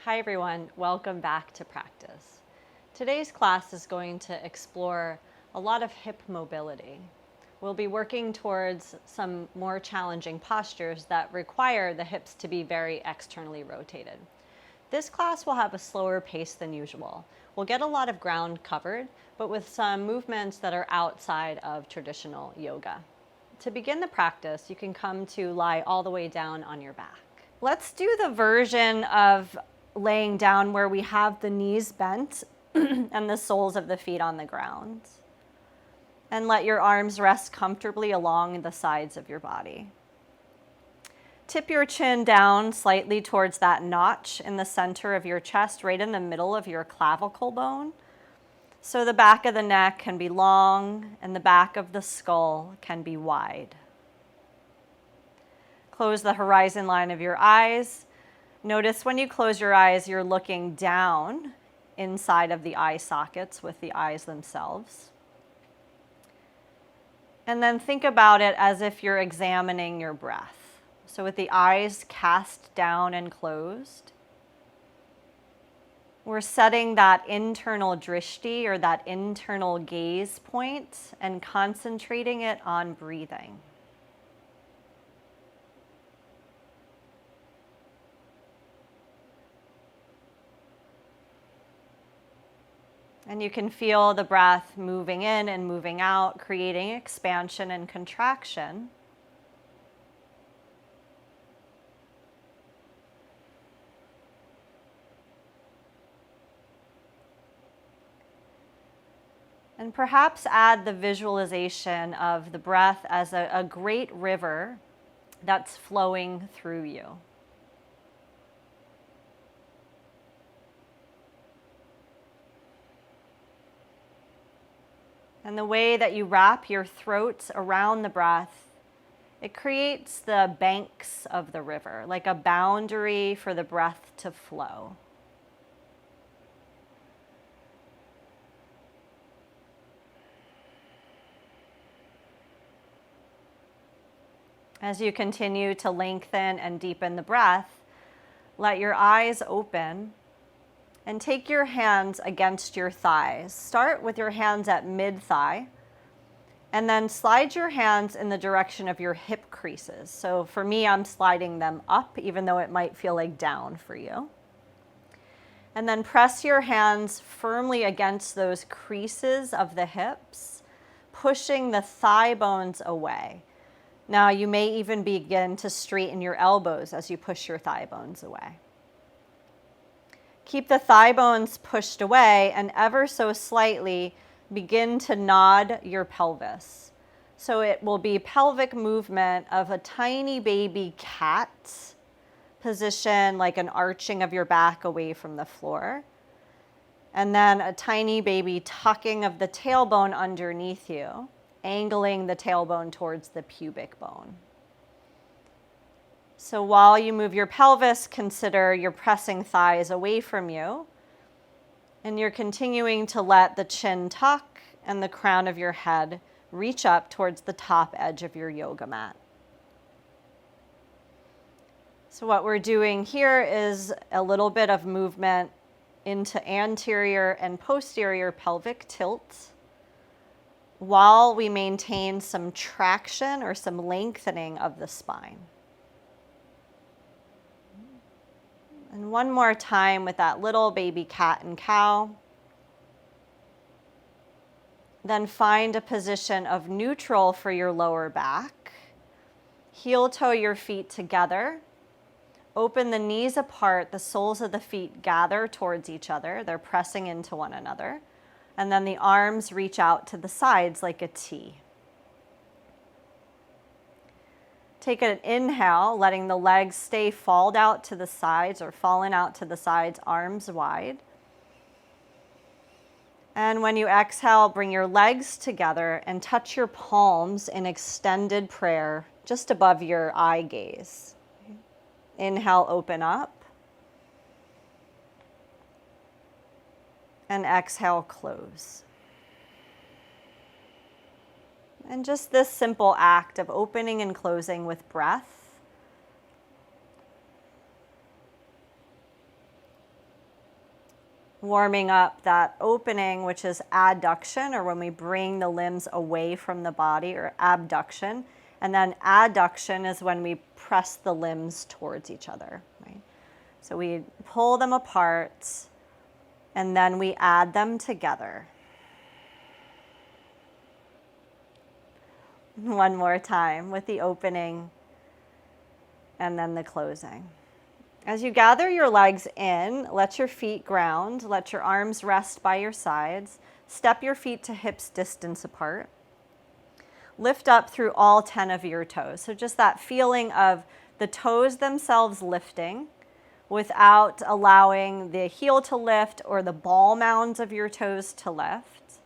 Hi everyone, welcome back to practice. Today's class is going to explore a lot of hip mobility. We'll be working towards some more challenging postures that require the hips to be very externally rotated. This class will have a slower pace than usual. We'll get a lot of ground covered, but with some movements that are outside of traditional yoga. To begin the practice, you can come to lie all the way down on your back. Let's do the version of laying down where we have the knees bent and the soles of the feet on the ground. And let your arms rest comfortably along the sides of your body. Tip your chin down slightly towards that notch in the center of your chest, right in the middle of your clavicle bone. So the back of the neck can be long and the back of the skull can be wide. Close the horizon line of your eyes. Notice when you close your eyes, you're looking down inside of the eye sockets with the eyes themselves. And then think about it as if you're examining your breath. So with the eyes cast down and closed, we're setting that internal drishti or that internal gaze point and concentrating it on breathing. And you can feel the breath moving in and moving out, creating expansion and contraction. And perhaps add the visualization of the breath as a great river that's flowing through you. And the way that you wrap your throat around the breath, it creates the banks of the river, like a boundary for the breath to flow. As you continue to lengthen and deepen the breath, let your eyes open. And take your hands against your thighs. Start with your hands at mid-thigh, and then slide your hands in the direction of your hip creases. So for me, I'm sliding them up, even though it might feel like down for you. And then press your hands firmly against those creases of the hips, pushing the thigh bones away. Now, you may even begin to straighten your elbows as you push your thigh bones away. Keep the thigh bones pushed away and ever so slightly begin to nod your pelvis. So it will be pelvic movement of a tiny baby cat position, like an arching of your back away from the floor. And then a tiny baby tucking of the tailbone underneath you, angling the tailbone towards the pubic bone. So while you move your pelvis, consider you're pressing thighs away from you, and you're continuing to let the chin tuck and the crown of your head reach up towards the top edge of your yoga mat. So what we're doing here is a little bit of movement into anterior and posterior pelvic tilt, while we maintain some traction or some lengthening of the spine. And one more time with that little baby cat and cow. Then find a position of neutral for your lower back. Heel toe your feet together. Open the knees apart, the soles of the feet gather towards each other. They're pressing into one another. And then the arms reach out to the sides like a T. Take an inhale, letting the legs stay falled out to the sides or fallen out to the sides, arms wide. And when you exhale, bring your legs together and touch your palms in extended prayer just above your eye gaze. Inhale, open up. And exhale, close. And just this simple act of opening and closing with breath warming up that opening, which is adduction, or when we bring the limbs away from the body, or abduction. And then adduction is when we press the limbs towards each other, right? So we pull them apart, and then we add them together. One more time with the opening and then the closing. As you gather your legs in, let your feet ground, let your arms rest by your sides, step your feet to hips distance apart. Lift up through all 10 of your toes. So just that feeling of the toes themselves lifting without allowing the heel to lift or the ball mounds of your toes to lift.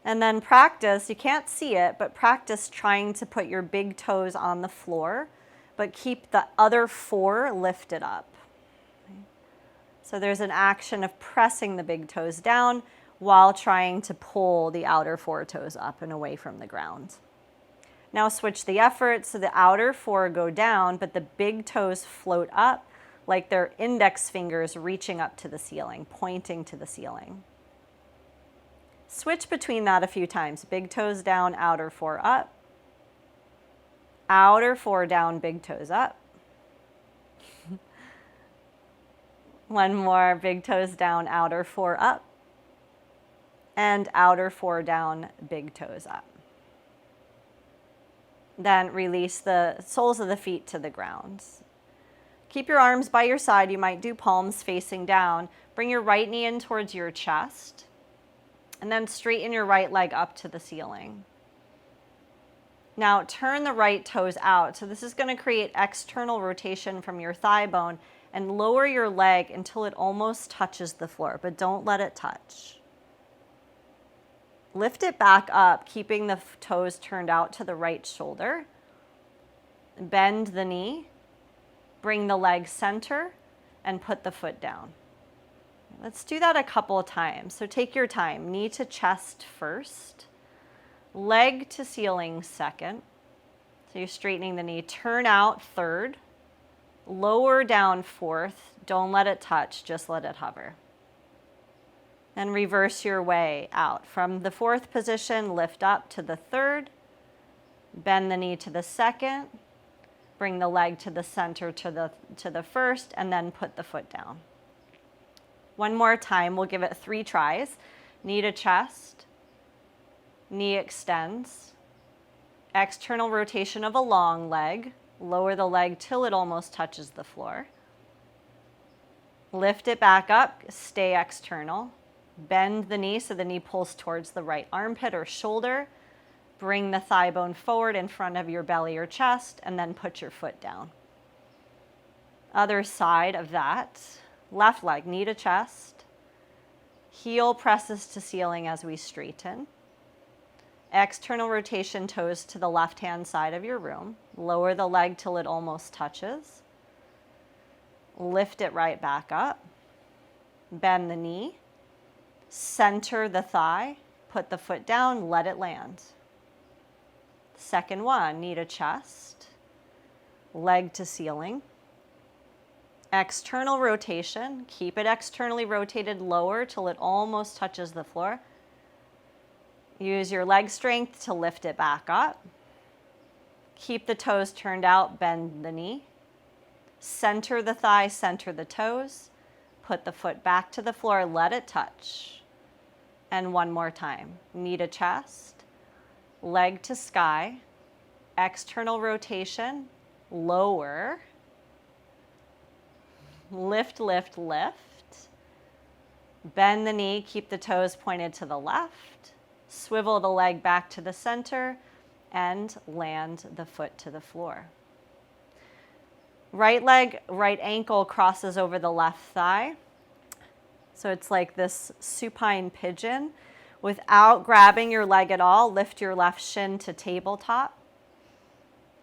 And then practice, you can't see it, but practice trying to put your big toes on the floor, but keep the other 4 lifted up. So there's an action of pressing the big toes down while trying to pull the outer 4 toes up and away from the ground. Now switch the effort so the outer 4 go down, but the big toes float up like their index fingers reaching up to the ceiling, pointing to the ceiling. Switch between that a few times. Big toes down, outer 4 up. Outer 4 down, big toes up. One more, big toes down, outer 4 up. And outer 4 down, big toes up. Then release the soles of the feet to the ground. Keep your arms by your side. You might do palms facing down. Bring your right knee in towards your chest. And then straighten your right leg up to the ceiling. Now turn the right toes out. So this is going to create external rotation from your thigh bone, and lower your leg until it almost touches the floor, but don't let it touch. Lift it back up, keeping the toes turned out to the right shoulder. Bend the knee, bring the leg center, and put the foot down. Let's do that a couple of times. So take your time. Knee to chest first. Leg to ceiling second. So you're straightening the knee. Turn out third. Lower down fourth. Don't let it touch. Just let it hover. And reverse your way out. From the 4th position, lift up to the 3rd. Bend the knee to the 2nd. Bring the leg to the center to the 1st, and then put the foot down. One more time, we'll give it 3 tries. Knee to chest, knee extends, external rotation of a long leg, lower the leg till it almost touches the floor. Lift it back up, stay external. Bend the knee so the knee pulls towards the right armpit or shoulder. Bring the thigh bone forward in front of your belly or chest, and then put your foot down. Other side of that. Left leg, knee to chest. Heel presses to ceiling as we straighten. External rotation, toes to the left-hand side of your room. Lower the leg till it almost touches. Lift it right back up. Bend the knee. Center the thigh. Put the foot down, let it land. Second one, knee to chest. Leg to ceiling. External rotation, keep it externally rotated lower till it almost touches the floor. Use your leg strength to lift it back up. Keep the toes turned out, bend the knee. Center the thigh, center the toes. Put the foot back to the floor, let it touch. And one more time, knee to chest, leg to sky, external rotation, lower. Lift, lift, lift. Bend the knee, keep the toes pointed to the left. Swivel the leg back to the center and land the foot to the floor. Right leg, right ankle crosses over the left thigh. So it's like this supine pigeon. Without grabbing your leg at all, lift your left shin to tabletop.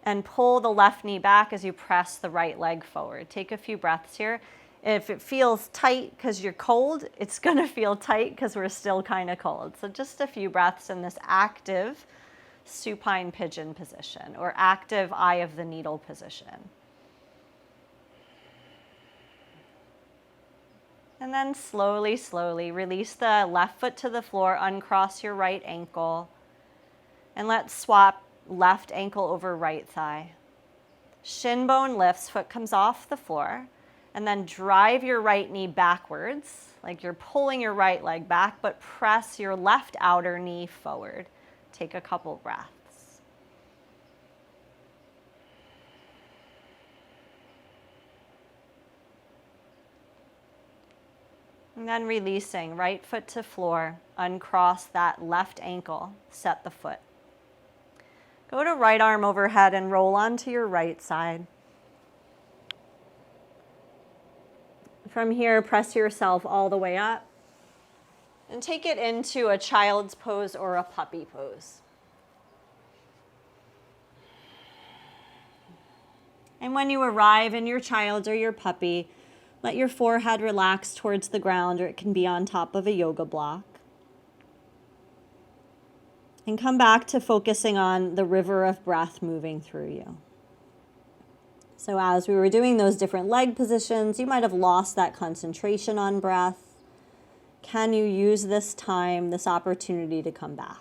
And pull the left knee back as you press the right leg forward. Take a few breaths here. If it feels tight because you're cold, it's going to feel tight because we're still kind of cold. So just a few breaths in this active supine pigeon position, or active eye of the needle position. And then slowly, slowly release the left foot to the floor, uncross your right ankle. And let's swap left ankle over right thigh. Shin bone lifts, foot comes off the floor. And then drive your right knee backwards, like you're pulling your right leg back, but press your left outer knee forward. Take a couple breaths. And then releasing, right foot to floor, uncross that left ankle, set the foot. Go to right arm overhead and roll onto your right side. From here, press yourself all the way up and take it into a child's pose or a puppy pose. And when you arrive in your child's or your puppy, let your forehead relax towards the ground, or it can be on top of a yoga block. And come back to focusing on the river of breath moving through you. So as we were doing those different leg positions, you might have lost that concentration on breath. Can you use this time, this opportunity to come back?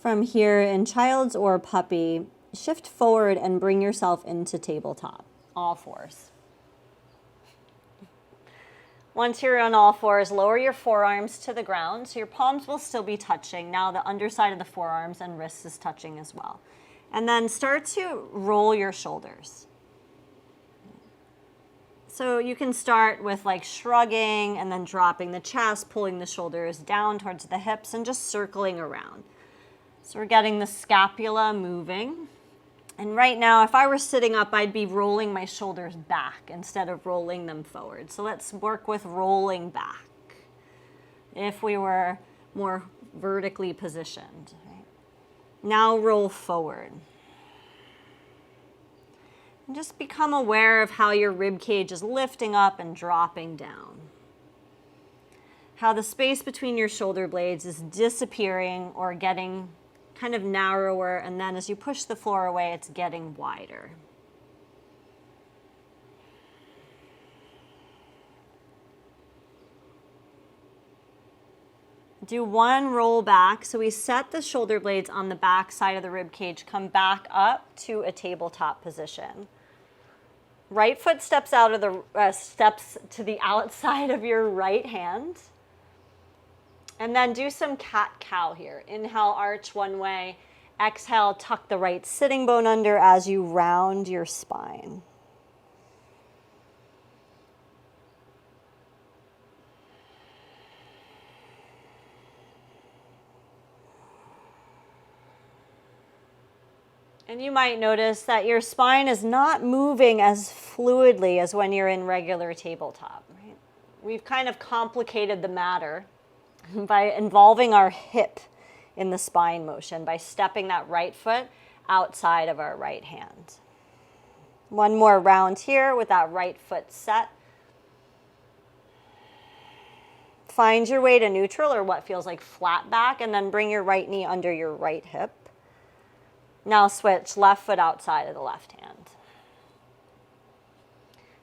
From here, in child's or puppy, shift forward and bring yourself into tabletop, all fours. Once you're on all fours, lower your forearms to the ground, so your palms will still be touching. Now the underside of the forearms and wrists is touching as well. And then start to roll your shoulders. So you can start with like shrugging and then dropping the chest, pulling the shoulders down towards the hips and just circling around. So we're getting the scapula moving. And right now, if I were sitting up, I'd be rolling my shoulders back instead of rolling them forward. So let's work with rolling back if we were more vertically positioned. Right? Now roll forward. And just become aware of how your rib cage is lifting up and dropping down. How the space between your shoulder blades is disappearing or getting kind of narrower, and then as you push the floor away, it's getting wider. Do one roll back. So we set the shoulder blades on the back side of the rib cage, come back up to a tabletop position. Right foot steps out of the steps to the outside of your right hand. And then do some cat-cow here. Inhale, arch one way. Exhale, tuck the right sitting bone under as you round your spine. And you might notice that your spine is not moving as fluidly as when you're in regular tabletop. Right? We've kind of complicated the matter by involving our hip in the spine motion, by stepping that right foot outside of our right hand. One more round here with that right foot set. Find your way to neutral, or what feels like flat back, and then bring your right knee under your right hip. Now switch left foot outside of the left hand.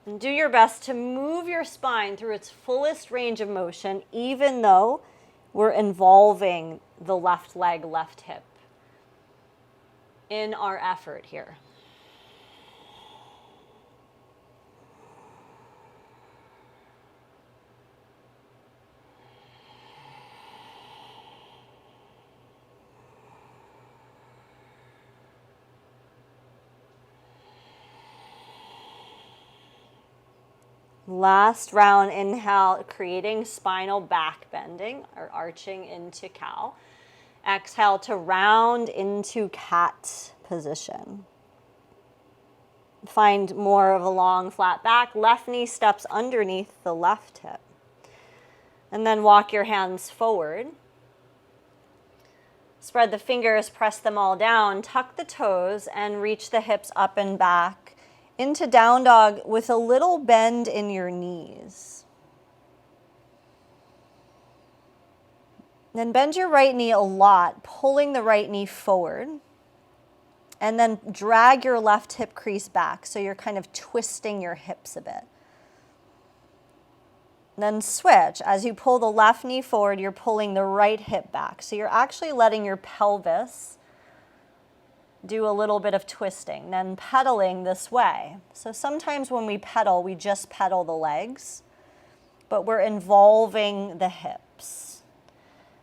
And do your best to move your spine through its fullest range of motion, even though we're involving the left leg, left hip in our effort here. Last round, inhale, creating spinal back bending or arching into cow. Exhale to round into cat position. Find more of a long flat back. Left knee steps underneath the left hip. And then walk your hands forward. Spread the fingers, press them all down, tuck the toes, and reach the hips up and back into down dog with a little bend in your knees. Then bend your right knee a lot, pulling the right knee forward. And then drag your left hip crease back, so you're kind of twisting your hips a bit. Then switch. As you pull the left knee forward, you're pulling the right hip back. So you're actually letting your pelvis do a little bit of twisting, then pedaling this way. So sometimes when we pedal, we just pedal the legs, but we're involving the hips.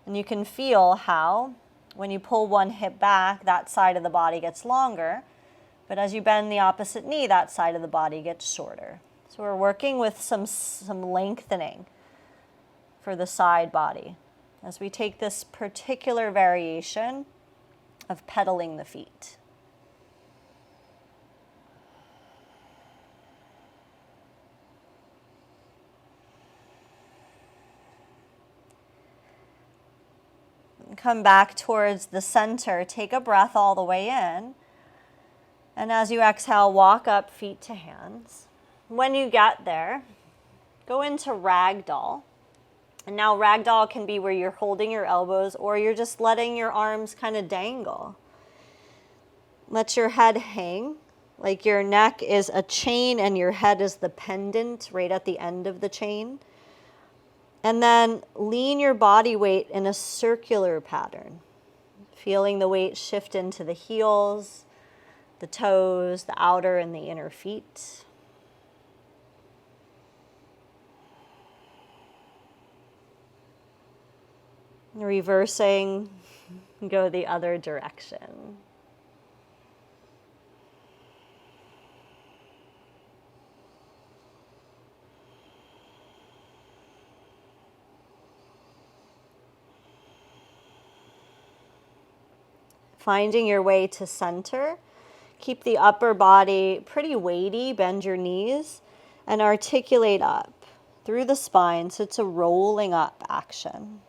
And you can feel how, when you pull one hip back, that side of the body gets longer, but as you bend the opposite knee, that side of the body gets shorter. So we're working with some lengthening for the side body as we take this particular variation of pedaling the feet. Come back towards the center. Take a breath all the way in. And as you exhale, walk up, feet to hands. When you get there, go into ragdoll. And now ragdoll can be where you're holding your elbows or you're just letting your arms kind of dangle. Let your head hang, like your neck is a chain and your head is the pendant right at the end of the chain. And then lean your body weight in a circular pattern, feeling the weight shift into the heels, the toes, the outer and the inner feet. Reversing, go the other direction. Finding your way to center. Keep the upper body pretty weighty, bend your knees, and articulate up through the spine, so it's a rolling up action.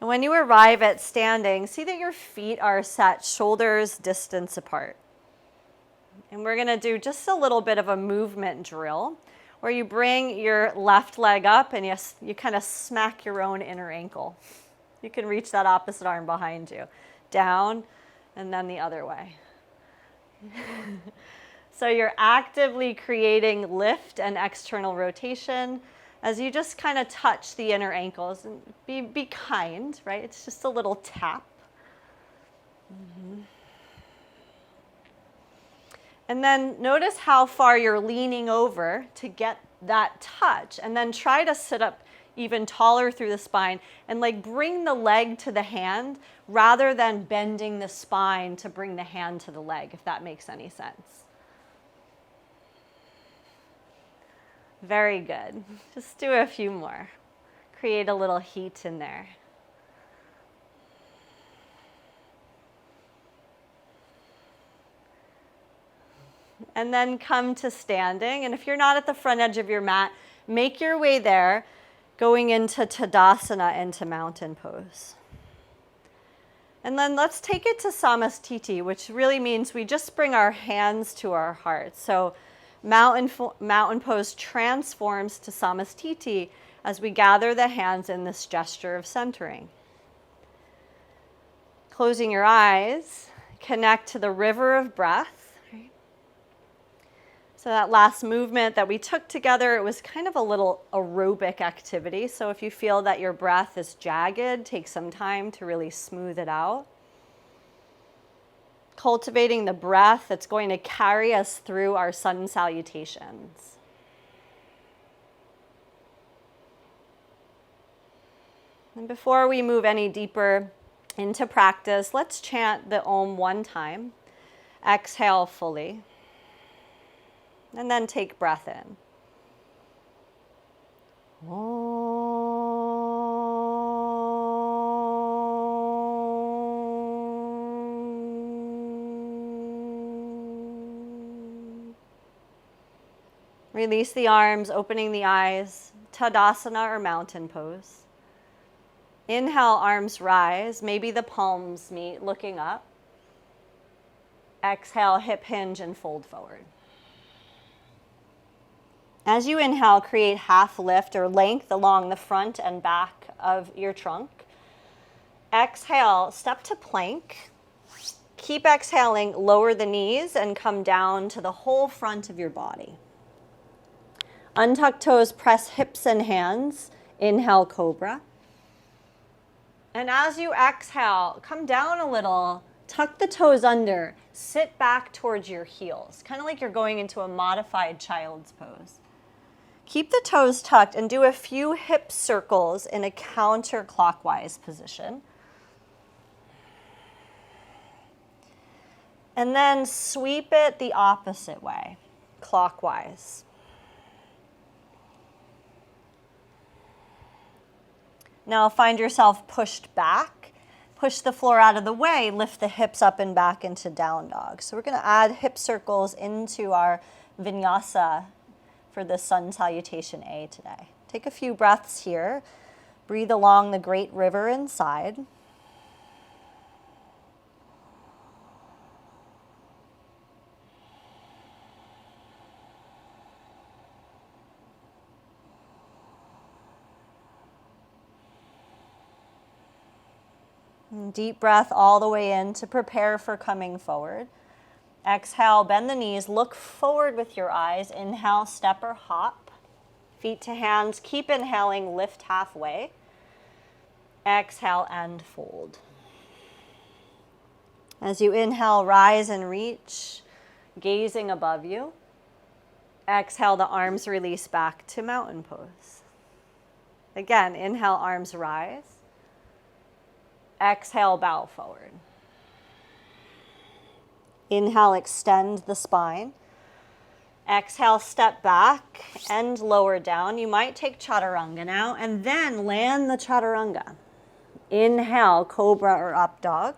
And when you arrive at standing, see that your feet are set shoulders distance apart. And we're going to do just a little bit of a movement drill where you bring your left leg up and you kind of smack your own inner ankle. You can reach that opposite arm behind you. Down and then the other way. So you're actively creating lift and external rotation as you just kind of touch the inner ankles. And be kind, right? It's just a little tap. And then notice how far you're leaning over to get that touch. And then try to sit up even taller through the spine and like bring the leg to the hand rather than bending the spine to bring the hand to the leg, if that makes any sense. Very good. Just do a few more. Create a little heat in there. And then come to standing. And if you're not at the front edge of your mat, make your way there, going into Tadasana, into mountain pose. And then let's take it to Samastiti, which really means we just bring our hands to our heart. So mountain pose transforms to Samastiti as we gather the hands in this gesture of centering. Closing your eyes, connect to the river of breath. So that last movement that we took together, it was kind of a little aerobic activity. So if you feel that your breath is jagged, take some time to really smooth it out. Cultivating the breath that's going to carry us through our sun salutations. And before we move any deeper into practice, let's chant the Om one time. Exhale fully. And then take breath in. Release the arms, opening the eyes, Tadasana or mountain pose. Inhale, arms rise. Maybe the palms meet, looking up. Exhale, hip hinge and fold forward. As you inhale, create half lift or length along the front and back of your trunk. Exhale, step to plank. Keep exhaling, lower the knees and come down to the whole front of your body. Untuck toes, press hips and hands. Inhale, cobra. And as you exhale, come down a little, tuck the toes under, sit back towards your heels, kind of like you're going into a modified child's pose. Keep the toes tucked and do a few hip circles in a counterclockwise position. And then sweep it the opposite way, clockwise. Now find yourself pushed back. Push the floor out of the way, lift the hips up and back into down dog. So we're going to add hip circles into our vinyasa for the sun salutation A today. Take a few breaths here. Breathe along the great river inside. Deep breath all the way in to prepare for coming forward. Exhale, bend the knees, look forward with your eyes. Inhale, step or hop. Feet to hands, keep inhaling, lift halfway. Exhale and fold. As you inhale, rise and reach, gazing above you. Exhale, the arms release back to mountain pose. Again, inhale, arms rise. Exhale, bow forward. Inhale, extend the spine. Exhale, step back and lower down. You might take chaturanga now and then land the chaturanga. Inhale, cobra or up dog.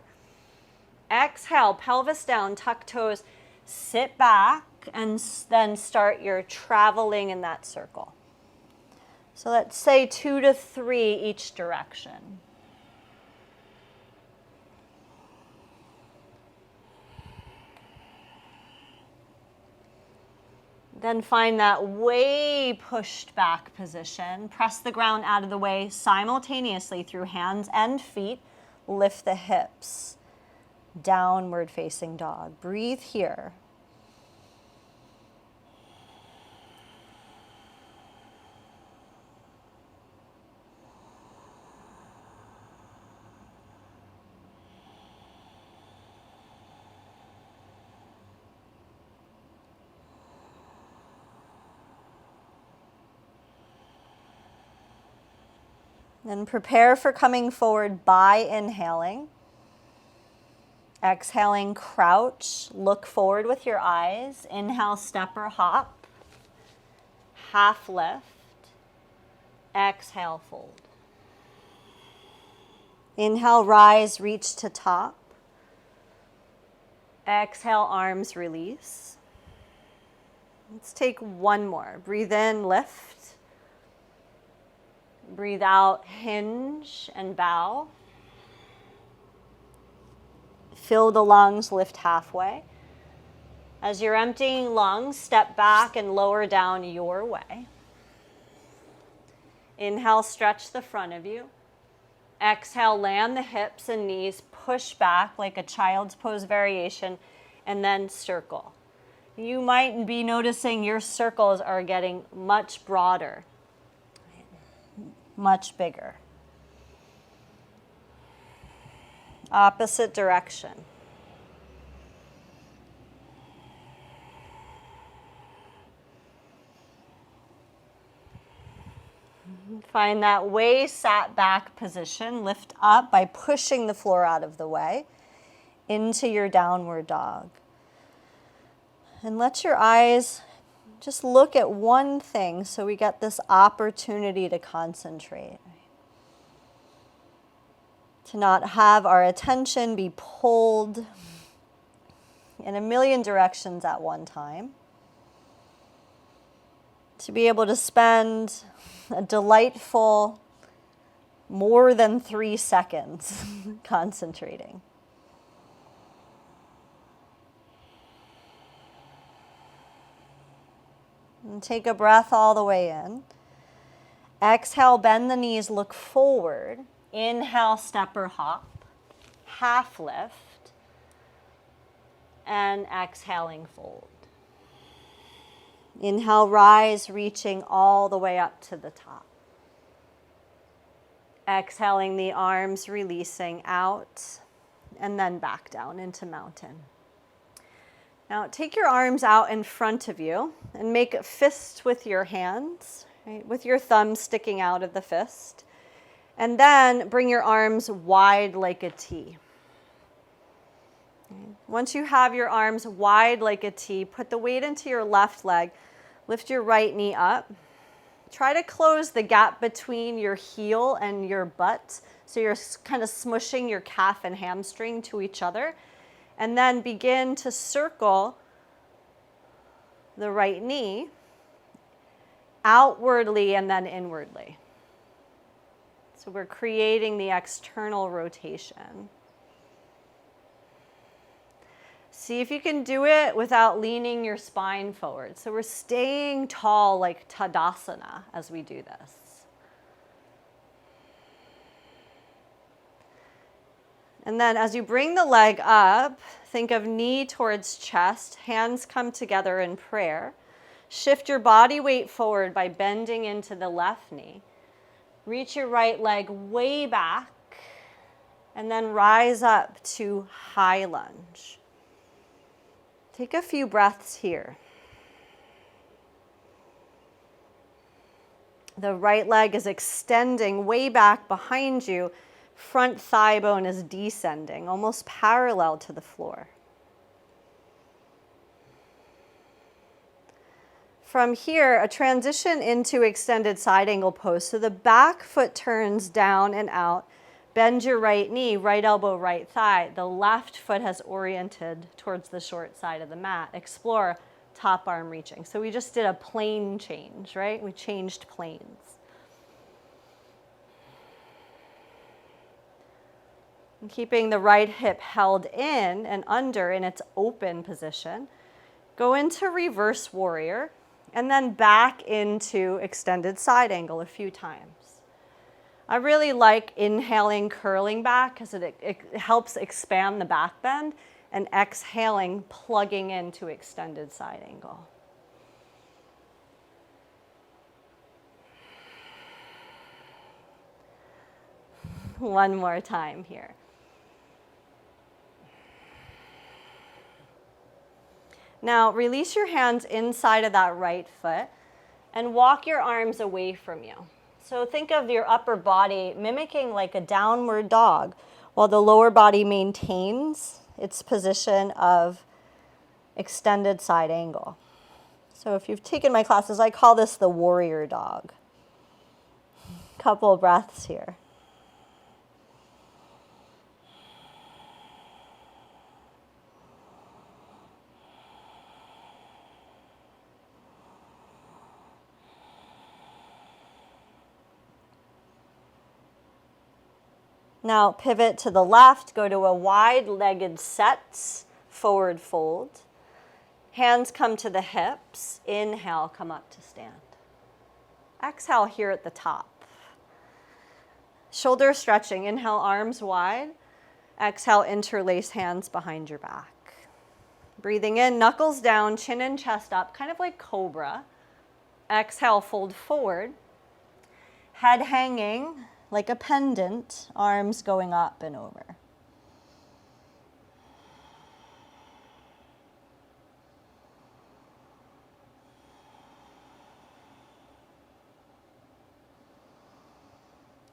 Exhale, pelvis down, tuck toes, sit back and then start your traveling in that circle. So let's say 2 to 3 each direction. Then find that way pushed back position. Press the ground out of the way simultaneously through hands and feet. Lift the hips. Downward facing dog. Breathe here. Then prepare for coming forward by inhaling. Exhaling, crouch, look forward with your eyes. Inhale, step or hop. Half lift. Exhale, fold. Inhale, rise, reach to top. Exhale, arms release. Let's take one more. Breathe in, lift. Breathe out, hinge and bow. Fill the lungs, lift halfway. As you're emptying lungs, step back and lower down your way. Inhale, stretch the front of you. Exhale, land the hips and knees, push back like a child's pose variation, and then circle. You might be noticing your circles are getting much broader. Much bigger. Opposite direction. Find that way sat back position. Lift up by pushing the floor out of the way into your downward dog. And let your eyes just look at one thing so we get this opportunity to concentrate. To not have our attention be pulled in a million directions at one time. To be able to spend a delightful more than 3 seconds concentrating. And take a breath all the way in. Exhale, bend the knees, look forward. Inhale, step or hop. Half lift. And exhaling, fold. Inhale, rise, reaching all the way up to the top. Exhaling the arms, releasing out, and then back down into mountain. Now take your arms out in front of you and make a fist with your hands, right, with your thumbs sticking out of the fist. And then bring your arms wide like a T. Once you have your arms wide like a T, put the weight into your left leg, lift your right knee up. Try to close the gap between your heel and your butt, so you're kind of smushing your calf and hamstring to each other. And then begin to circle the right knee outwardly and then inwardly. So we're creating the external rotation. See if you can do it without leaning your spine forward. So we're staying tall like Tadasana as we do this. And then as you bring the leg up, think of knee towards chest, hands come together in prayer. Shift your body weight forward by bending into the left knee. Reach your right leg way back, and then rise up to high lunge. Take a few breaths here. The right leg is extending way back behind you. Front thigh bone is descending, almost parallel to the floor. From here, a transition into extended side angle pose. So the back foot turns down and out. Bend your right knee, right elbow, right thigh. The left foot has oriented towards the short side of the mat. Explore top arm reaching. So we just did a plane change, right? We changed planes. And keeping the right hip held in and under in its open position. Go into reverse warrior and then back into extended side angle a few times. I really like inhaling, curling back because it helps expand the back bend, and exhaling, plugging into extended side angle. One more time here. Now release your hands inside of that right foot and walk your arms away from you. So think of your upper body mimicking like a downward dog while the lower body maintains its position of extended side angle. So if you've taken my classes, I call this the warrior dog. Couple breaths here. Now pivot to the left, go to a wide-legged set, forward fold. Hands come to the hips. Inhale, come up to stand. Exhale here at the top. Shoulder stretching. Inhale, arms wide. Exhale, interlace hands behind your back. Breathing in, knuckles down, chin and chest up, kind of like cobra. Exhale, fold forward. Head hanging like a pendant, arms going up and over.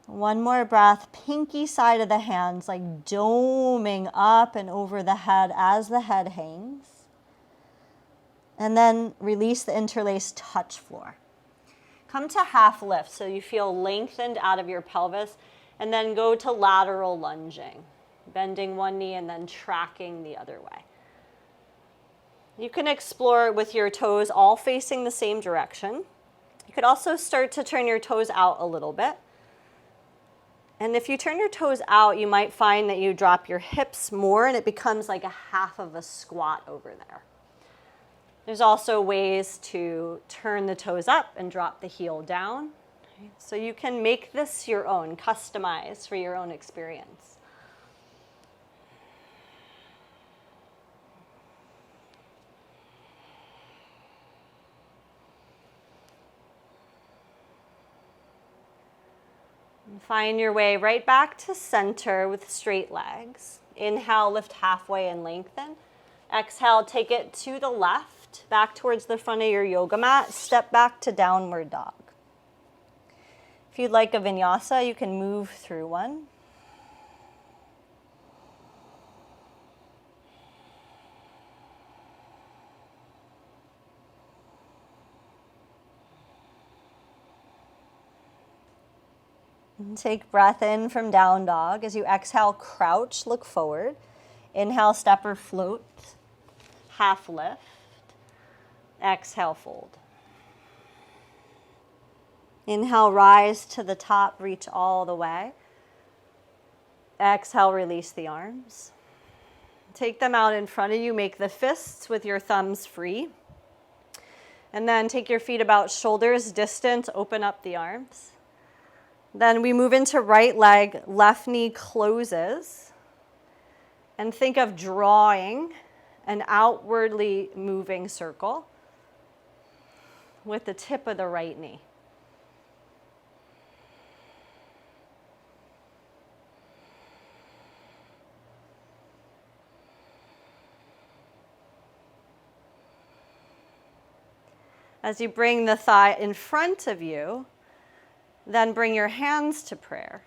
One more breath, pinky side of the hands like doming up and over the head as the head hangs. And then release the interlace, touch floor. Come to half lift so you feel lengthened out of your pelvis, and then go to lateral lunging, bending one knee and then tracking the other way. You can explore with your toes all facing the same direction. You could also start to turn your toes out a little bit. And if you turn your toes out, you might find that you drop your hips more and it becomes like a half of a squat over there. There's also ways to turn the toes up and drop the heel down. So you can make this your own, customize for your own experience. And find your way right back to center with straight legs. Inhale, lift halfway and lengthen. Exhale, take it to the left, back towards the front of your yoga mat. Step back to downward dog. If you'd like a vinyasa, you can move through one. And take breath in from down dog. As you exhale, crouch, look forward. Inhale, step or float. Half lift. Exhale, fold. Inhale, rise to the top, reach all the way. Exhale, release the arms. Take them out in front of you. Make the fists with your thumbs free. And then take your feet about shoulders distance. Open up the arms. Then we move into right leg, left knee closes. And think of drawing an outwardly moving circle with the tip of the right knee. As you bring the thigh in front of you, then bring your hands to prayer.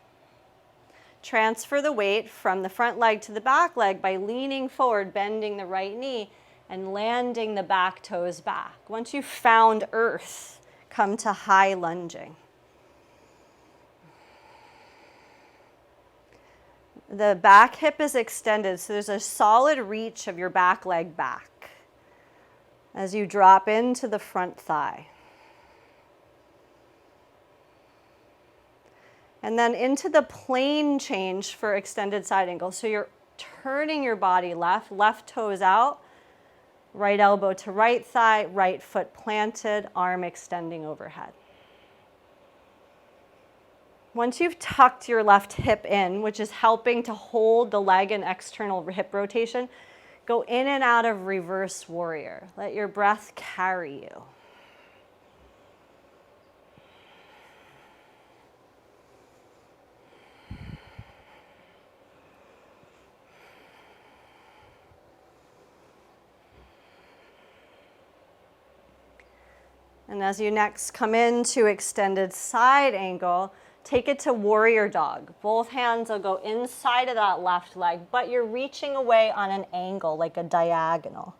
Transfer the weight from the front leg to the back leg by leaning forward, bending the right knee, and landing the back toes back. Once you've found earth, come to high lunging. The back hip is extended, so there's a solid reach of your back leg back as you drop into the front thigh. And then into the plane change for extended side angle. So you're turning your body left toes out, right elbow to right thigh, right foot planted, arm extending overhead. Once you've tucked your left hip in, which is helping to hold the leg in external hip rotation, go in and out of reverse warrior. Let your breath carry you. And as you next come into extended side angle, take it to warrior dog. Both hands will go inside of that left leg, but you're reaching away on an angle, like a diagonal.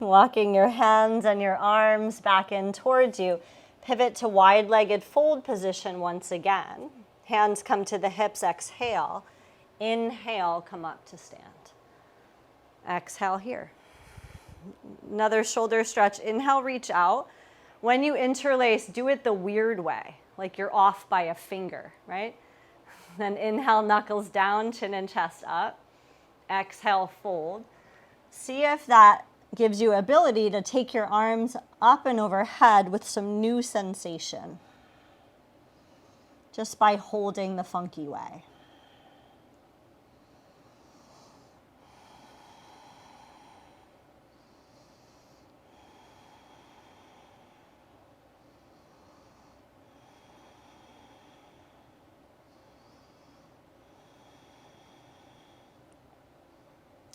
Walking your hands and your arms back in towards you. Pivot to wide-legged fold position once again. Hands come to the hips, exhale. Inhale, come up to stand. Exhale here. Another shoulder stretch. Inhale, reach out. When you interlace, do it the weird way, like you're off by a finger, right? Then inhale, knuckles down, chin and chest up. Exhale, fold. See if that gives you ability to take your arms up and overhead with some new sensation, just by holding the funky way.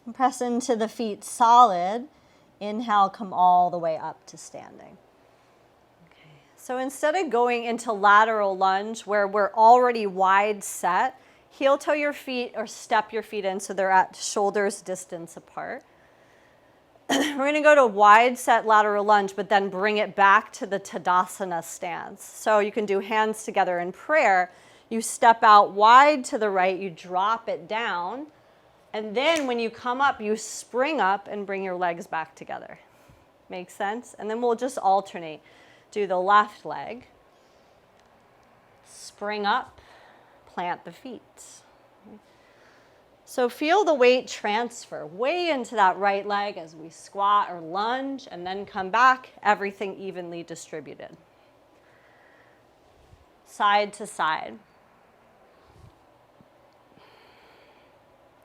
And press into the feet solid. Inhale, come all the way up to standing. Okay. So instead of going into lateral lunge where we're already wide set, heel toe your feet or step your feet in so they're at shoulders distance apart. We're going to go to wide set lateral lunge, but then bring it back to the Tadasana stance. So you can do hands together in prayer. You step out wide to the right, you drop it down, and then when you come up, you spring up and bring your legs back together. Make sense? And then we'll just alternate. Do the left leg, spring up, plant the feet. So feel the weight transfer way into that right leg as we squat or lunge, and then come back, everything evenly distributed. Side to side.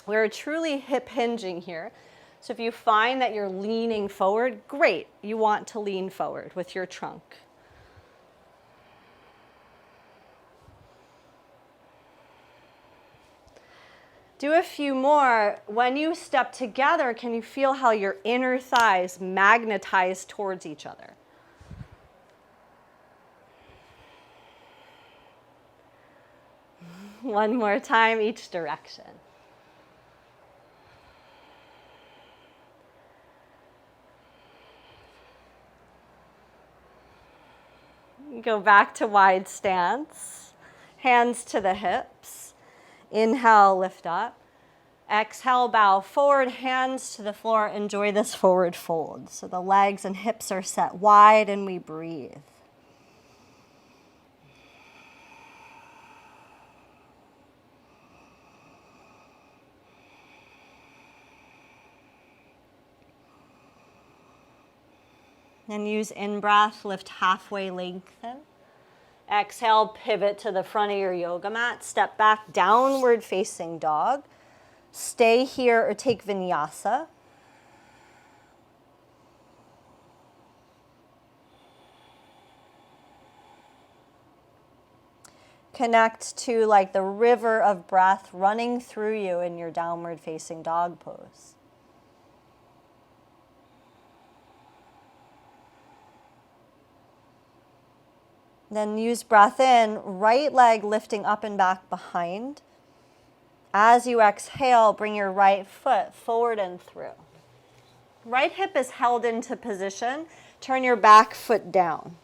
We're truly hip hinging here. So if you find that you're leaning forward, great. You want to lean forward with your trunk. Do a few more. When you step together, can you feel how your inner thighs magnetize towards each other? One more time, each direction. Go back to wide stance, hands to the hips. Inhale, lift up. Exhale, bow forward, hands to the floor. Enjoy this forward fold. So the legs and hips are set wide and we breathe. And use in-breath, lift halfway, lengthen. Exhale, pivot to the front of your yoga mat. Step back, downward facing dog. Stay here or take vinyasa. Connect to like the river of breath running through you in your downward facing dog pose. Then use breath in, right leg lifting up and back behind. As you exhale, bring your right foot forward and through. Right hip is held into position. Turn your back foot down.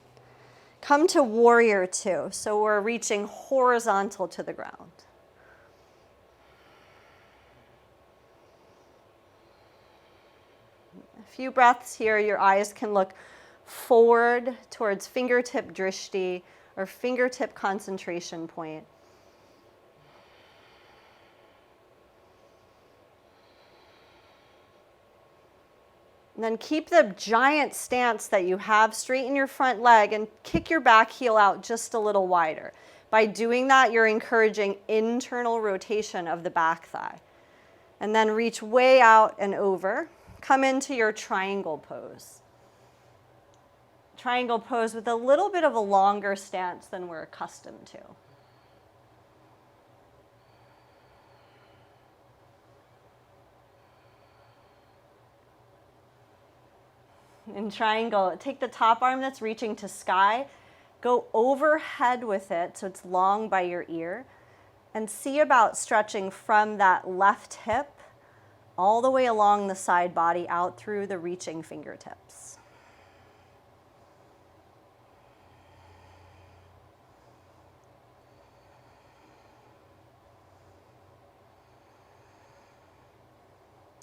Come to warrior two. So we're reaching horizontal to the ground. A few breaths here. Your eyes can look forward towards fingertip drishti or fingertip concentration point. And then keep the giant stance that you have, straighten your front leg and kick your back heel out just a little wider. By doing that, you're encouraging internal rotation of the back thigh. And then reach way out and over. Come into your triangle pose. Triangle pose with a little bit of a longer stance than we're accustomed to. In triangle, take the top arm that's reaching to sky, go overhead with it so it's long by your ear, and see about stretching from that left hip all the way along the side body out through the reaching fingertips.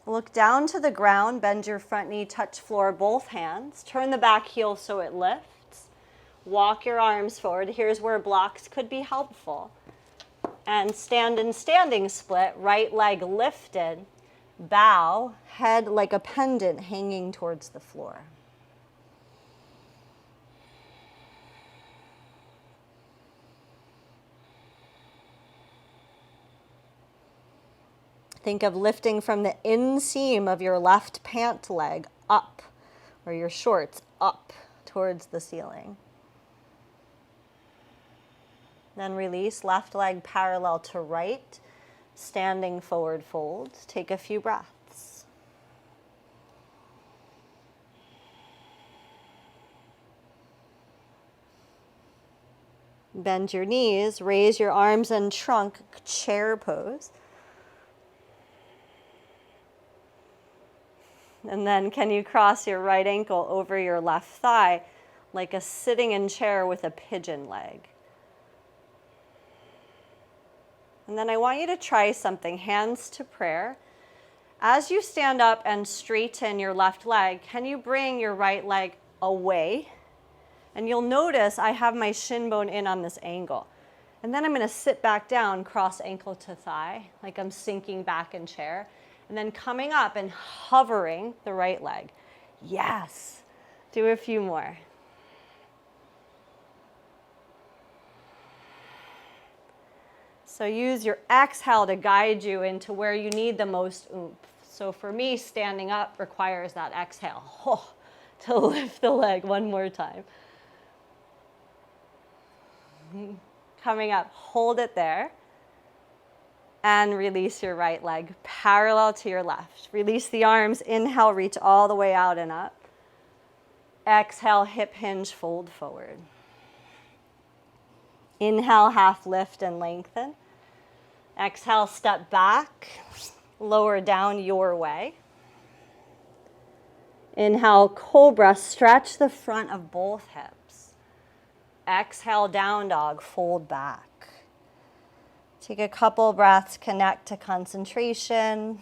Look down to the ground, bend your front knee, touch floor, both hands. Turn the back heel so it lifts. Walk your arms forward. Here's where blocks could be helpful. And stand in standing split, right leg lifted. Bow, head like a pendant hanging towards the floor. Think of lifting from the inseam of your left pant leg up, or your shorts up towards the ceiling. Then release, left leg parallel to right, standing forward fold. Take a few breaths. Bend your knees, raise your arms and trunk, chair pose. And then can you cross your right ankle over your left thigh like a sitting in chair with a pigeon leg? And then I want you to try something, hands to prayer. As you stand up and straighten your left leg, can you bring your right leg away? And you'll notice I have my shin bone in on this angle. And then I'm going to sit back down, cross ankle to thigh, like I'm sinking back in chair. And then coming up and hovering the right leg. Yes. Do a few more. So use your exhale to guide you into where you need the most oomph. So for me, standing up requires that exhale to lift the leg one more time. Coming up, hold it there. And release your right leg parallel to your left. Release the arms. Inhale, reach all the way out and up. Exhale, hip hinge, fold forward. Inhale, half lift and lengthen. Exhale, step back, lower down your way. Inhale, cobra, stretch the front of both hips. Exhale, down dog, fold back. Take a couple breaths, connect to concentration.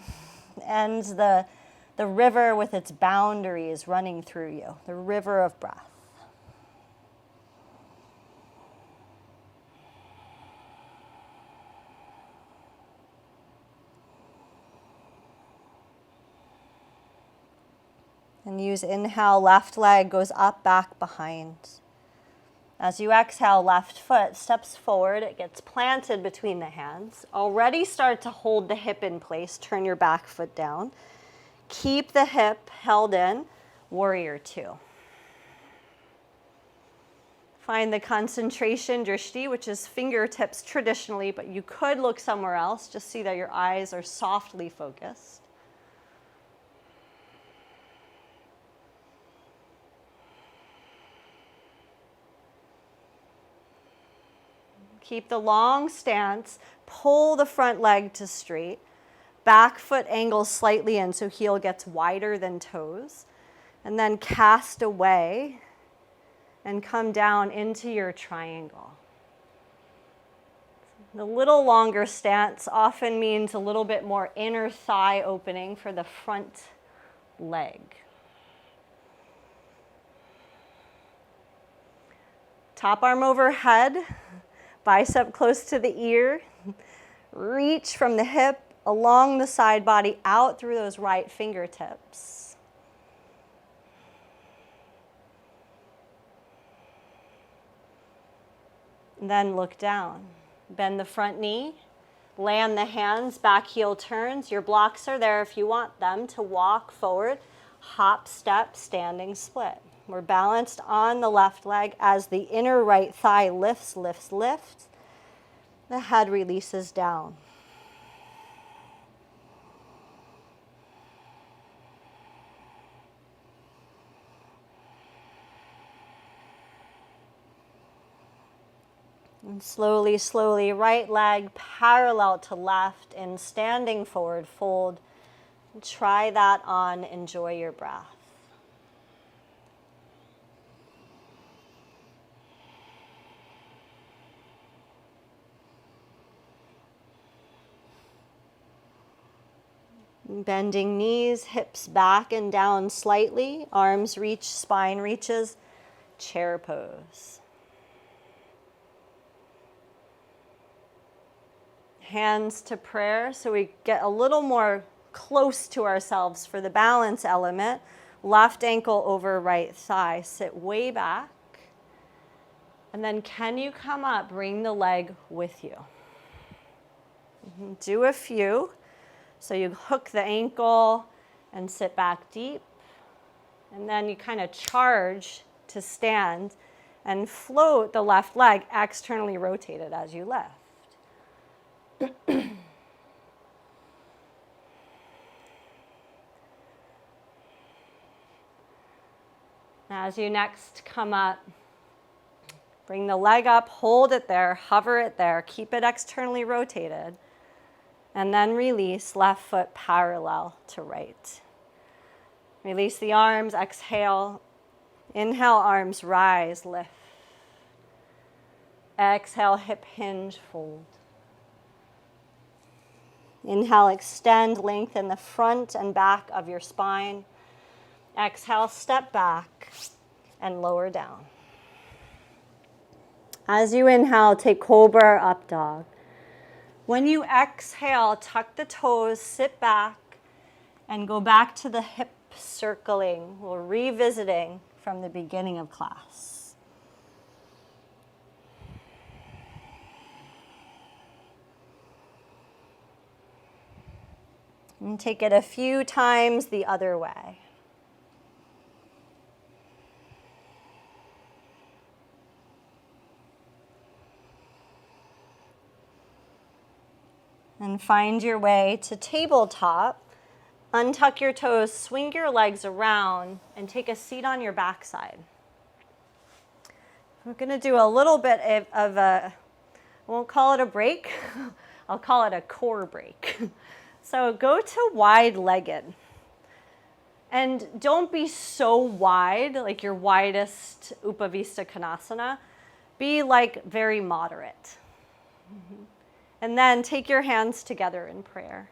End the river with its boundaries running through you, the river of breath. And use inhale, left leg goes up, back, behind. As you exhale, left foot steps forward. It gets planted between the hands. Already start to hold the hip in place. Turn your back foot down. Keep the hip held in. Warrior two. Find the concentration drishti, which is fingertips traditionally, but you could look somewhere else. Just see that your eyes are softly focused. Keep the long stance, pull the front leg to straight, back foot angles slightly in so heel gets wider than toes, and then cast away and come down into your triangle. The little longer stance often means a little bit more inner thigh opening for the front leg. Top arm overhead. Bicep close to the ear. Reach from the hip along the side body out through those right fingertips. And then look down. Bend the front knee. Land the hands, back heel turns. Your blocks are there if you want them to walk forward. Hop, step, standing split. We're balanced on the left leg as the inner right thigh lifts, lifts, lifts. The head releases down. And slowly, slowly, right leg parallel to left in standing forward fold. Try that on. Enjoy your breath. Bending knees, hips back and down slightly, arms reach, spine reaches, chair pose. Hands to prayer, so we get a little more close to ourselves for the balance element. Left ankle over right thigh, sit way back. And then can you come up, bring the leg with you? Do a few. So you hook the ankle and sit back deep. And then you kind of charge to stand and float the left leg externally rotated as you lift. As you next come up, bring the leg up, hold it there, hover it there, keep it externally rotated. And then release, left foot parallel to right. Release the arms, exhale. Inhale, arms rise, lift. Exhale, hip hinge, fold. Inhale, extend, lengthen the front and back of your spine. Exhale, step back and lower down. As you inhale, take cobra or up dog. When you exhale, tuck the toes, sit back, and go back to the hip circling. We're revisiting from the beginning of class. And take it a few times the other way. And find your way to tabletop. Untuck your toes, swing your legs around, and take a seat on your backside. We're going to do a little bit of a, I won't call it a break, I'll call it a core break. So go to wide-legged. And don't be so wide, like your widest Upavista Konasana. Be like very moderate. And then take your hands together in prayer.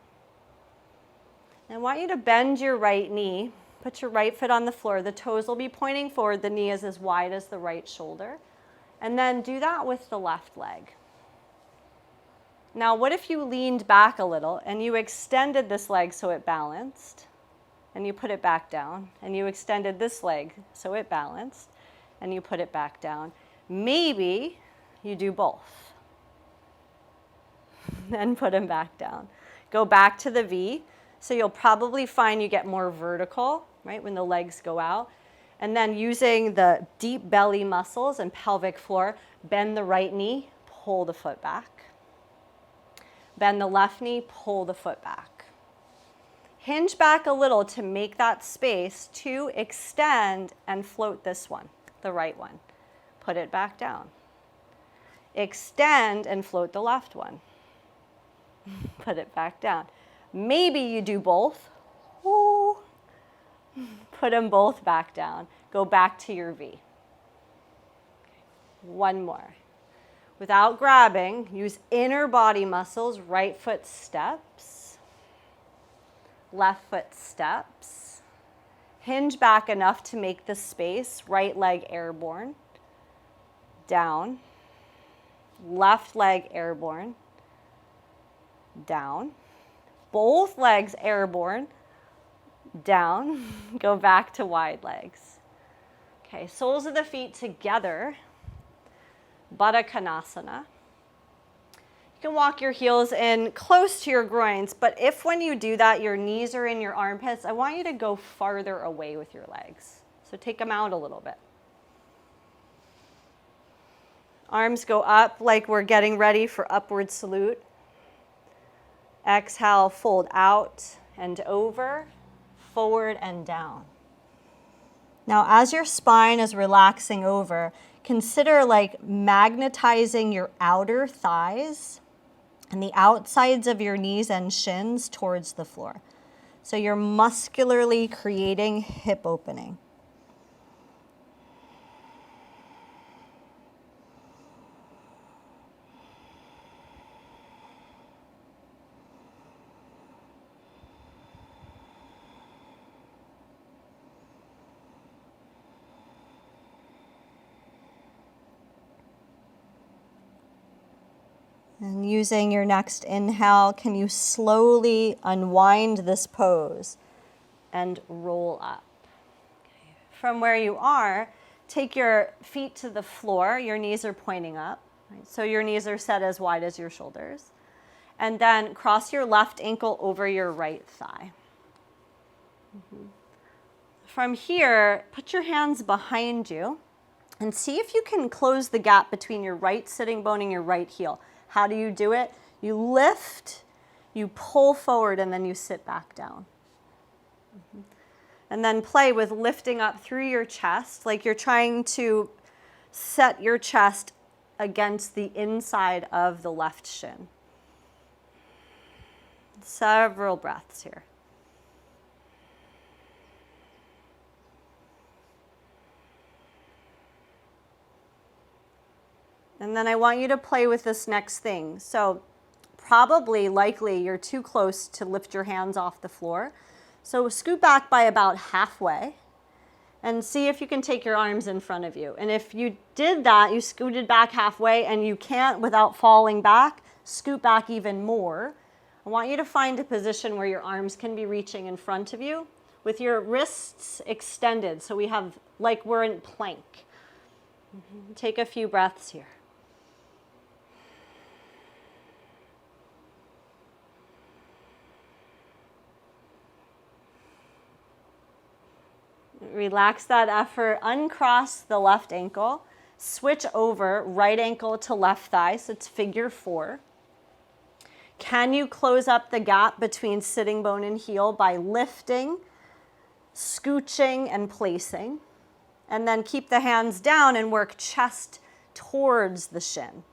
I want you to bend your right knee. Put your right foot on the floor. The toes will be pointing forward. The knee is as wide as the right shoulder. And then do that with the left leg. Now, what if you leaned back a little and you extended this leg so it balanced, and you put it back down, and you extended this leg so it balanced, and you put it back down? Maybe you do both. Then put them back down. Go back to the V. So you'll probably find you get more vertical, right, when the legs go out. And then using the deep belly muscles and pelvic floor, bend the right knee, pull the foot back. Bend the left knee, pull the foot back. Hinge back a little to make that space to extend and float this one, the right one. Put it back down. Extend and float the left one. Put it back down. Maybe you do both. Ooh. Put them both back down. Go back to your V. One more. Without grabbing, use inner body muscles. Right foot steps. Left foot steps. Hinge back enough to make the space. Right leg airborne. Down. Left leg airborne. Down. Both legs airborne. Down. Go back to wide legs. Okay, soles of the feet together. Baddha Konasana. You can walk your heels in close to your groins, but if when you do that your knees are in your armpits, I want you to go farther away with your legs. So take them out a little bit. Arms go up like we're getting ready for upward salute. Exhale, fold out and over, forward and down. Now, as your spine is relaxing over, consider like magnetizing your outer thighs and the outsides of your knees and shins towards the floor. So you're muscularly creating hip opening. And using your next inhale, can you slowly unwind this pose and roll up? Okay. From where you are, take your feet to the floor. Your knees are pointing up. Right? So your knees are set as wide as your shoulders. And then cross your left ankle over your right thigh. From here, put your hands behind you and see if you can close the gap between your right sitting bone and your right heel. How do you do it? You lift, you pull forward, and then you sit back down. And then play with lifting up through your chest, like you're trying to set your chest against the inside of the left shin. Several breaths here. And then I want you to play with this next thing. So probably, likely, you're too close to lift your hands off the floor. So scoot back by about halfway and see if you can take your arms in front of you. And if you did that, you scooted back halfway and you can't without falling back, scoot back even more. I want you to find a position where your arms can be reaching in front of you with your wrists extended. So we have, like we're in plank. Take a few breaths here. Relax that effort, uncross the left ankle, switch over right ankle to left thigh, so it's figure 4. Can you close up the gap between sitting bone and heel by lifting, scooching, and placing? And then keep the hands down and work chest towards the shin.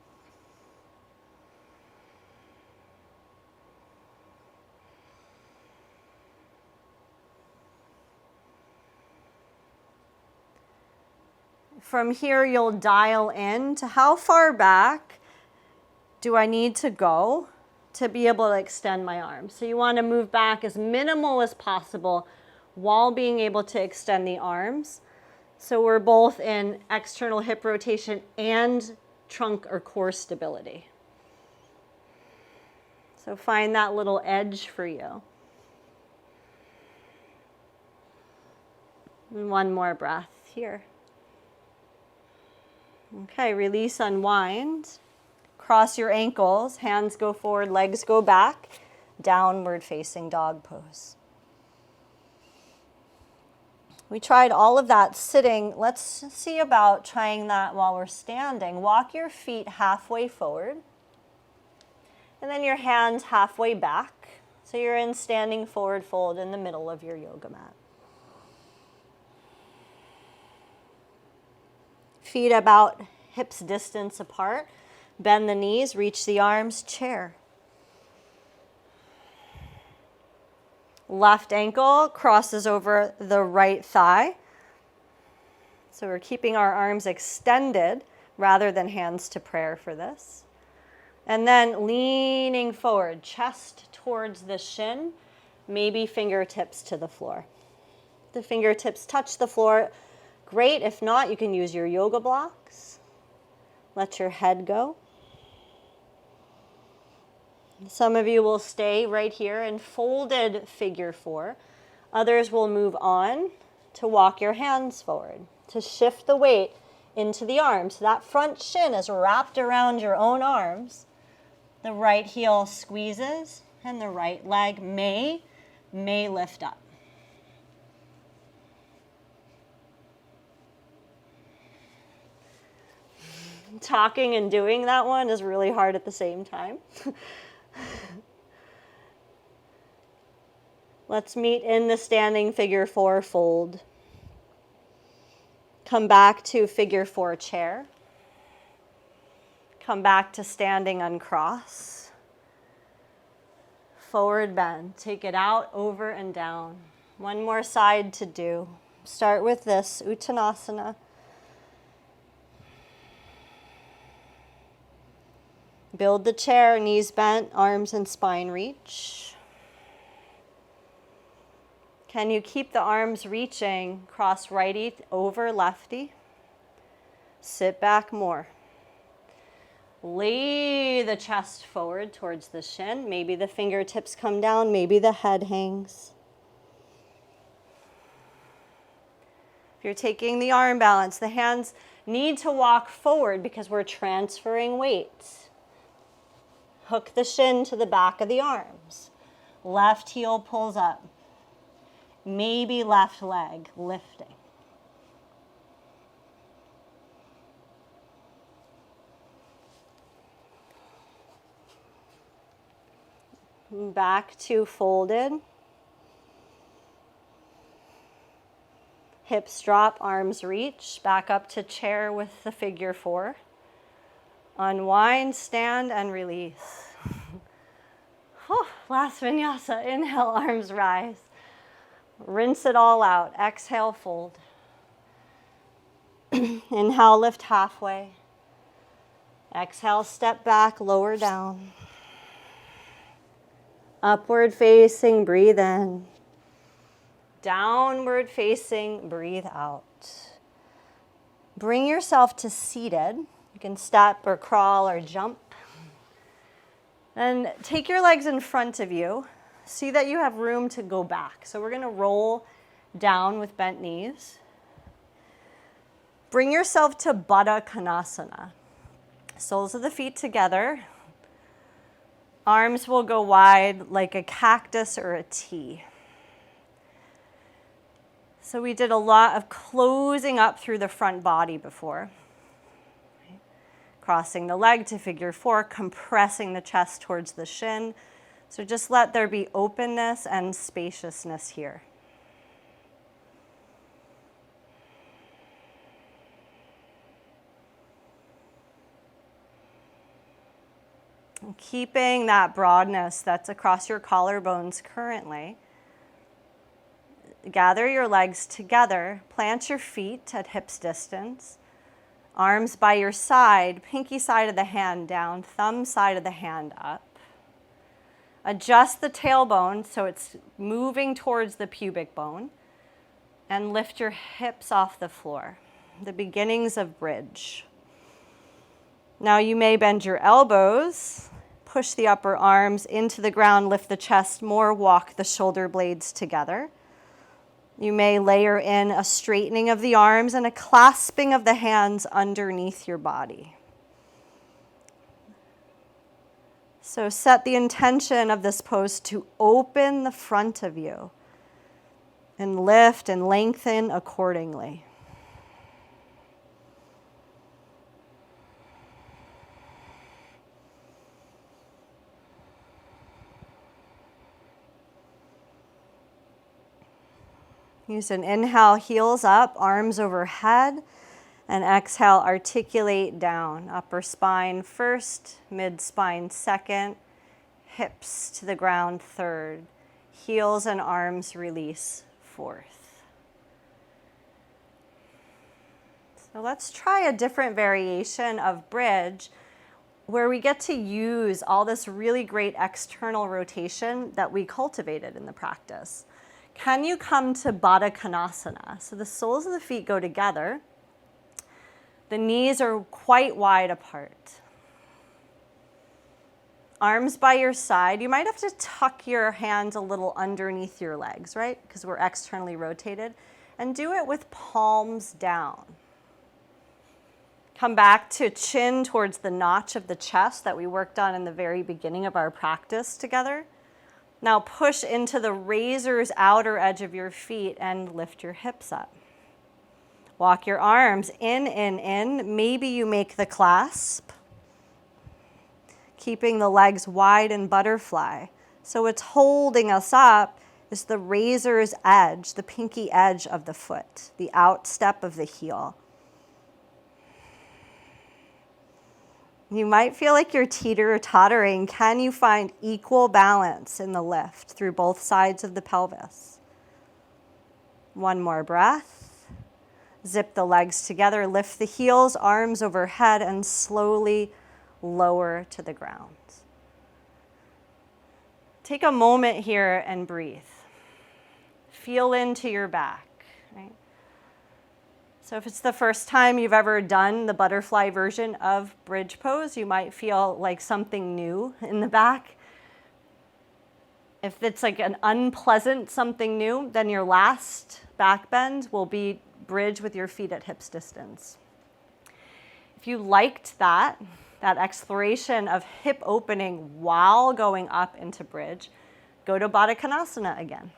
From here, you'll dial in to how far back do I need to go to be able to extend my arms. So you want to move back as minimal as possible while being able to extend the arms. So we're both in external hip rotation and trunk or core stability. So find that little edge for you. And one more breath here. Okay, release, unwind. Cross your ankles, hands go forward, legs go back, downward facing dog pose. We tried all of that sitting. Let's see about trying that while we're standing. Walk your feet halfway forward, and then your hands halfway back. So you're in standing forward fold in the middle of your yoga mat. Feet about hips distance apart. Bend the knees, reach the arms, chair. Left ankle crosses over the right thigh. So we're keeping our arms extended rather than hands to prayer for this. And then leaning forward, chest towards the shin, maybe fingertips to the floor. The fingertips touch the floor. Great. If not, you can use your yoga blocks. Let your head go. Some of you will stay right here in folded figure 4. Others will move on to walk your hands forward, to shift the weight into the arms. So that front shin is wrapped around your own arms. The right heel squeezes and the right leg may lift up. Talking and doing that one is really hard at the same time. Let's meet in the standing figure 4 fold. Come back to figure 4 chair. Come back to standing uncross. Forward bend. Take it out, over and down. One more side to do. Start with this, Uttanasana. Build the chair, knees bent, arms and spine reach. Can you keep the arms reaching? Cross righty over lefty. Sit back more. Lay the chest forward towards the shin. Maybe the fingertips come down, maybe the head hangs. If you're taking the arm balance, the hands need to walk forward because we're transferring weight. Hook the shin to the back of the arms. Left heel pulls up. Maybe left leg lifting. Back to folded. Hips drop, arms reach. Back up to chair with the figure 4. Unwind, stand, and release. Last vinyasa. Inhale, arms rise. Rinse it all out. Exhale, fold. Inhale, lift halfway. Exhale, step back, lower down. Upward facing, breathe in. Downward facing, breathe out. Bring yourself to seated. You can step or crawl or jump. And take your legs in front of you. See that you have room to go back. So we're going to roll down with bent knees. Bring yourself to Baddha Konasana. Soles of the feet together. Arms will go wide like a cactus or a T. So we did a lot of closing up through the front body before. Crossing the leg to figure four, compressing the chest towards the shin. So just let there be openness and spaciousness here. And keeping that broadness that's across your collarbones currently. Gather your legs together, plant your feet at hips distance, arms by your side, pinky side of the hand down, thumb side of the hand up. Adjust the tailbone so it's moving towards the pubic bone, and lift your hips off the floor, the beginnings of bridge. Now you may bend your elbows, push the upper arms into the ground, lift the chest more, walk the shoulder blades together. You may layer in a straightening of the arms and a clasping of the hands underneath your body. So set the intention of this pose to open the front of you and lift and lengthen accordingly. Use an inhale, heels up, arms overhead, and exhale, articulate down. Upper spine first, mid-spine second, hips to the ground third, heels and arms release fourth. So let's try a different variation of bridge where we get to use all this really great external rotation that we cultivated in the practice. Can you come to Baddha Konasana? So the soles of the feet go together. The knees are quite wide apart. Arms by your side. You might have to tuck your hands a little underneath your legs, right? Because we're externally rotated. And do it with palms down. Come back to chin towards the notch of the chest that we worked on in the very beginning of our practice together. Now push into the razor's outer edge of your feet and lift your hips up. Walk your arms in. Maybe you make the clasp. Keeping the legs wide and butterfly. So what's holding us up is the razor's edge, the pinky edge of the foot, the outstep of the heel. You might feel like you're teeter-tottering. Can you find equal balance in the lift through both sides of the pelvis? One more breath. Zip the legs together, lift the heels, arms overhead, and slowly lower to the ground. Take a moment here and breathe. Feel into your back, right? So if it's the first time you've ever done the butterfly version of bridge pose, you might feel like something new in the back. If it's like an unpleasant something new, then your last back bend will be bridge with your feet at hips distance. If you liked that exploration of hip opening while going up into bridge, go to Baddha Konasana again.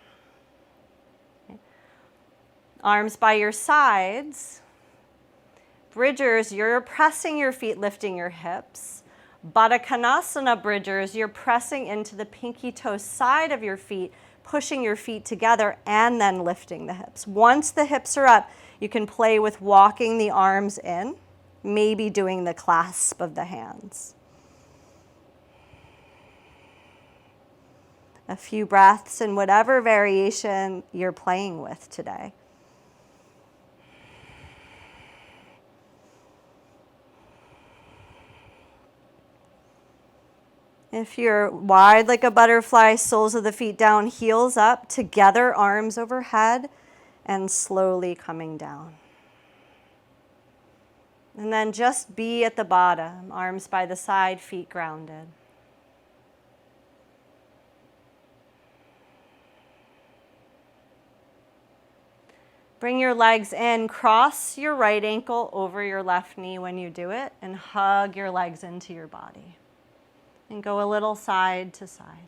Arms by your sides. Bridgers, you're pressing your feet, lifting your hips. Baddha Konasana bridgers, you're pressing into the pinky toe side of your feet, pushing your feet together and then lifting the hips. Once the hips are up, you can play with walking the arms in, maybe doing the clasp of the hands. A few breaths in whatever variation you're playing with today. If you're wide like a butterfly, soles of the feet down, heels up, together, arms overhead, and slowly coming down. And then just be at the bottom, arms by the side, feet grounded. Bring your legs in, cross your right ankle over your left knee when you do it, and hug your legs into your body. And go a little side to side.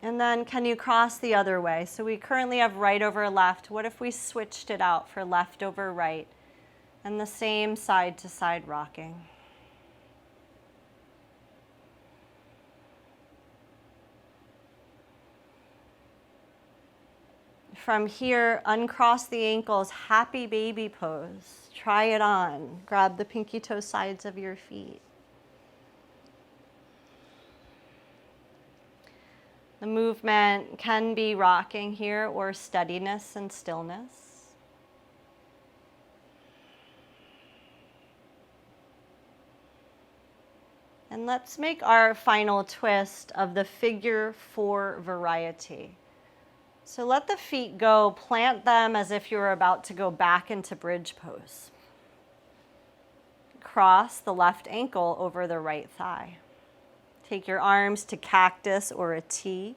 And then can you cross the other way? So we currently have right over left. What if we switched it out for left over right? And the same side to side rocking. From here, uncross the ankles, happy baby pose. Try it on. Grab the pinky toe sides of your feet. The movement can be rocking here or steadiness and stillness. And let's make our final twist of the figure 4 variety. So let the feet go, plant them as if you were about to go back into bridge pose. Cross the left ankle over the right thigh. Take your arms to cactus or a T.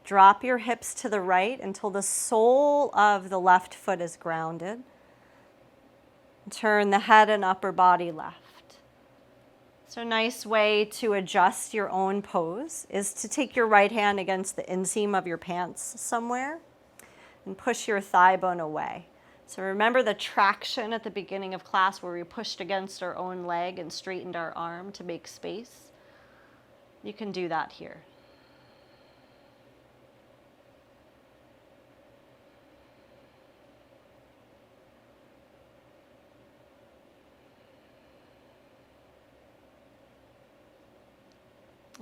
Drop your hips to the right until the sole of the left foot is grounded. Turn the head and upper body left. So a nice way to adjust your own pose is to take your right hand against the inseam of your pants somewhere and push your thigh bone away. So remember the traction at the beginning of class where we pushed against our own leg and straightened our arm to make space? You can do that here.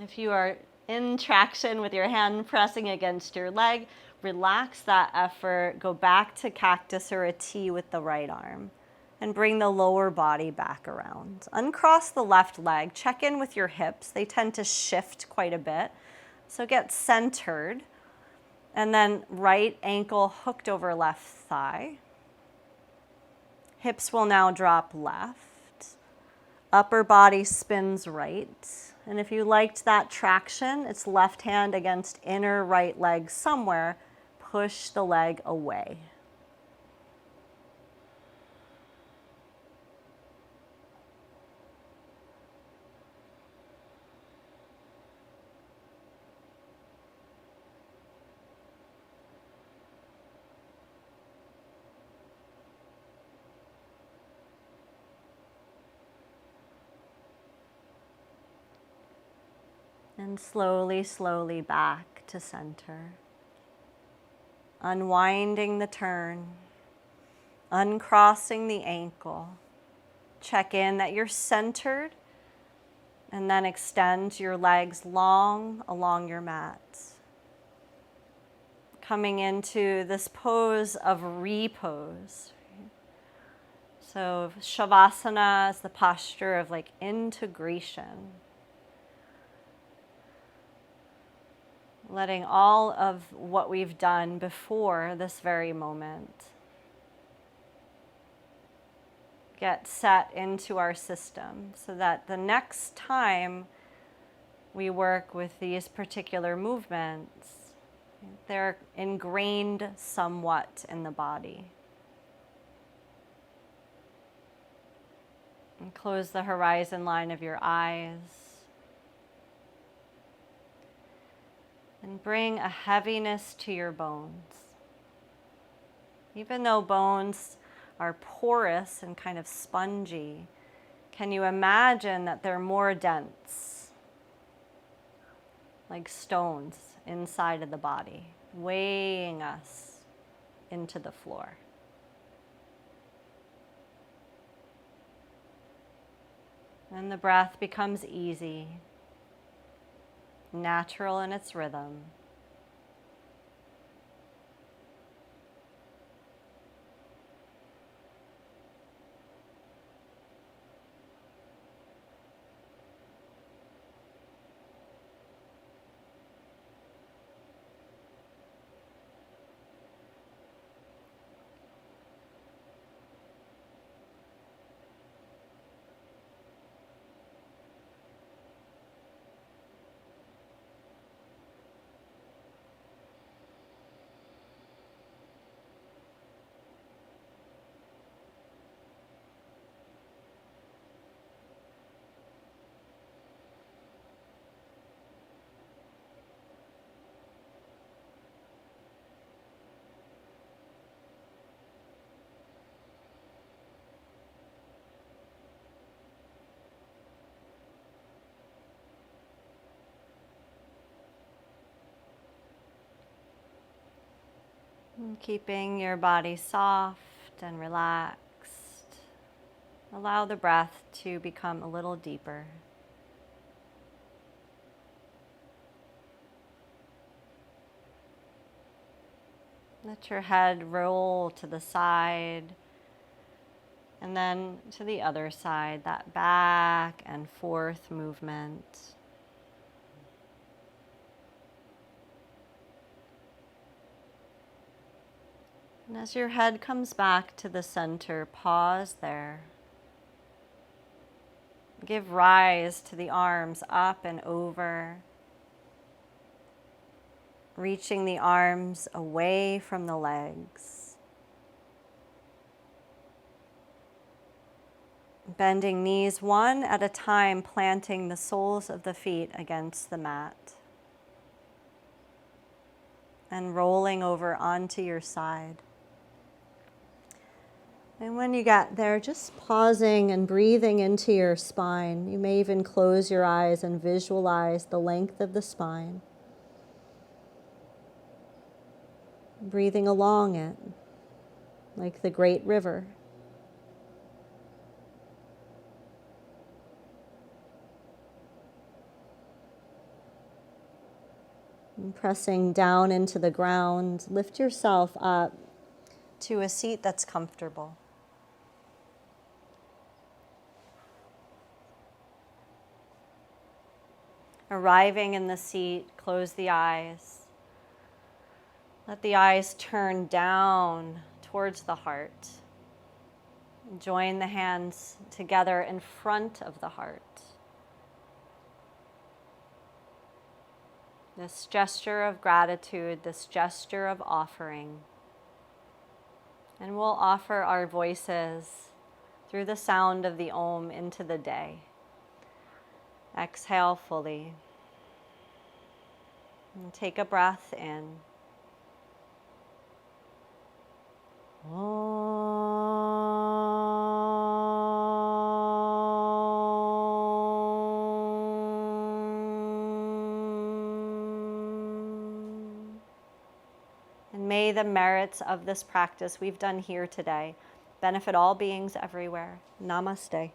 If you are in traction with your hand pressing against your leg, relax that effort. Go back to cactus or a T with the right arm and bring the lower body back around. Uncross the left leg. Check in with your hips. They tend to shift quite a bit. So get centered. And then right ankle hooked over left thigh. Hips will now drop left. Upper body spins right. And if you liked that traction, it's left hand against inner right leg somewhere. Push the leg away. And slowly, slowly back to center. Unwinding the turn, uncrossing the ankle. Check in that you're centered, and then extend your legs long along your mat. Coming into this pose of repose. So Shavasana is the posture of like integration. Letting all of what we've done before this very moment get set into our system so that the next time we work with these particular movements, they're ingrained somewhat in the body. And close the horizon line of your eyes. And bring a heaviness to your bones. Even though bones are porous and kind of spongy, can you imagine that they're more dense, like stones inside of the body, weighing us into the floor? And the breath becomes easy, natural in its rhythm. And keeping your body soft and relaxed, allow the breath to become a little deeper. Let your head roll to the side and then to the other side, that back and forth movement. And as your head comes back to the center, pause there. Give rise to the arms up and over, reaching the arms away from the legs. Bending knees one at a time, planting the soles of the feet against the mat. And rolling over onto your side. And when you get there, just pausing and breathing into your spine. You may even close your eyes and visualize the length of the spine. Breathing along it, like the great river. And pressing down into the ground, lift yourself up to a seat that's comfortable. Arriving in the seat, close the eyes. Let the eyes turn down towards the heart. Join the hands together in front of the heart. This gesture of gratitude, this gesture of offering. And we'll offer our voices through the sound of the Om into the day. Exhale fully. And take a breath in. And may the merits of this practice we've done here today benefit all beings everywhere. Namaste.